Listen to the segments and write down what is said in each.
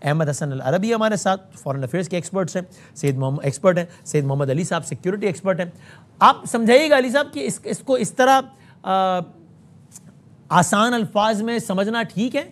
احمد حسن العربی ہمارے ساتھ foreign affairs کے ایکسپرٹس ہیں، سید محمد علی صاحب سیکیورٹی ایکسپرٹ ہیں. آپ سمجھائیے گا علی صاحب کہ اس کو اس طرح آسان الفاظ میں سمجھنا ٹھیک ہے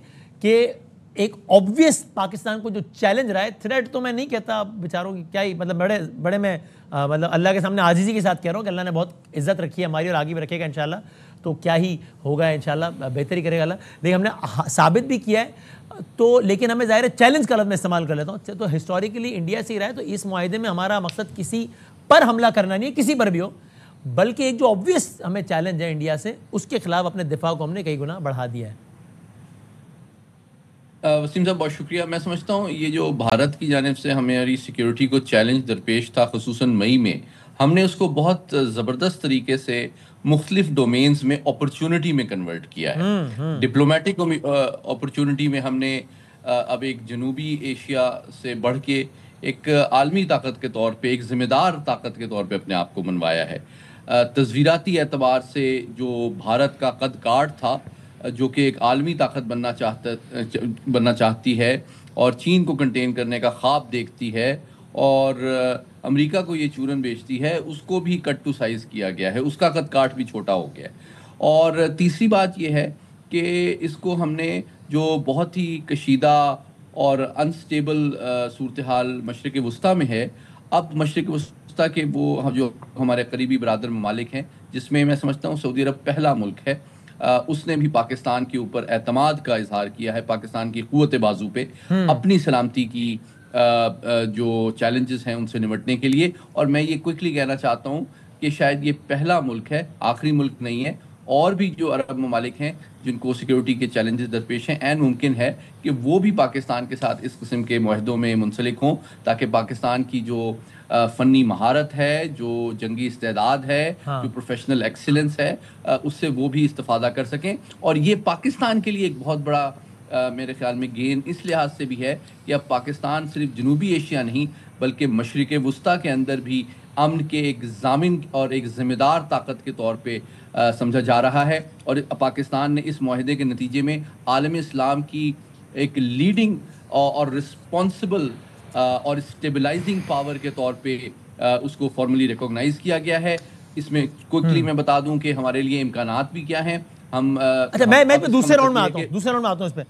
کہ ایک obvious پاکستان کو جو چیلنج رہا ہے، تھریٹ تو میں نہیں کہتا بیچاروں کی، کیا ہی مطلب بڑے میں مطلب اللہ کے سامنے عاجزی کے ساتھ کہہ رہا ہوں کہ اللہ نے بہت عزت رکھی ہے ہماری اور آگے بھی رکھے گا انشاءاللہ، تو کیا ہی ہوگا انشاءاللہ، بہتری کرے گا اللہ. لیکن ہم نے ثابت بھی کیا ہے تو، لیکن ہمیں ظاہر ہے چیلنج کا لفظ میں استعمال کر لیتا ہوں. تو ہسٹوریکلی انڈیا سے ہی رہا ہے، تو اس معاہدے میں ہمارا مقصد کسی پر حملہ کرنا نہیں ہے، کسی پر بھی ہو، بلکہ ایک جو obvious ہمیں چیلنج ہے انڈیا سے، اس کے خلاف اپنے دفاع کو ہم نے کئی گنا بڑھا دیا ہے. وسیم صاحب بہت شکریہ. میں سمجھتا ہوں یہ جو بھارت کی جانب سے ہماری سیکیورٹی کو چیلنج درپیش تھا خصوصاً مئی میں، ہم نے اس کو بہت زبردست طریقے سے مختلف ڈومینز میں اپرچونٹی میں کنورٹ کیا ہے. ڈپلومیٹک اپرچونٹی میں ہم نے اب ایک جنوبی ایشیا سے بڑھ کے ایک عالمی طاقت کے طور پہ، ایک ذمہ دار طاقت کے طور پہ اپنے آپ کو منوایا ہے. تصویراتی اعتبار سے جو بھارت کا قد کاٹ تھا، جو کہ ایک عالمی طاقت بننا چاہتی ہے اور چین کو کنٹین کرنے کا خواب دیکھتی ہے اور امریکہ کو یہ چورن بیچتی ہے، اس کو بھی کٹ ٹو سائز کیا گیا ہے، اس کا قد کاٹ بھی چھوٹا ہو گیا ہے. اور تیسری بات یہ ہے کہ اس کو ہم نے جو بہت ہی کشیدہ اور انسٹیبل صورتحال مشرق وسطیٰ میں ہے، اب مشرق وسطیٰ کے وہ جو ہمارے قریبی برادر ممالک ہیں، جس میں سمجھتا ہوں سعودی عرب پہلا ملک ہے، اس نے بھی پاکستان کے اوپر اعتماد کا اظہار کیا ہے، پاکستان کی قوت بازو پہ اپنی سلامتی کی جو چیلنجز ہیں ان سے نمٹنے کے لیے. اور میں یہ کوئکلی کہنا چاہتا ہوں کہ شاید یہ پہلا ملک ہے، آخری ملک نہیں ہے. اور بھی جو عرب ممالک ہیں جن کو سیکیورٹی کے چیلنجز درپیش ہیں، عین ممکن ہے کہ وہ بھی پاکستان کے ساتھ اس قسم کے معاہدوں میں منسلک ہوں، تاکہ پاکستان کی جو فنی مہارت ہے، جو جنگی استعداد ہے، جو پروفیشنل ایکسیلنس ہے، اس سے وہ بھی استفادہ کر سکیں. اور یہ پاکستان کے لیے ایک بہت بڑا میرے خیال میں گین اس لحاظ سے بھی ہے کہ اب پاکستان صرف جنوبی ایشیا نہیں بلکہ مشرق وسطیٰ کے اندر بھی امن کے ایک ضامن اور ایک ذمہ دار طاقت کے طور پہ سمجھا جا رہا ہے. اور پاکستان نے اس معاہدے کے نتیجے میں عالم اسلام کی ایک لیڈنگ اور رسپانسبل اور اسٹیبلائزنگ پاور کے طور پہ اس کو فارملی ریکوگنائز کیا گیا ہے. اس میں کوئکلی میں بتا دوں کہ ہمارے لیے امکانات بھی کیا ہیں. ہم اچھا میں دوسرے راؤنڈ میں آتا ہوں اس پہ.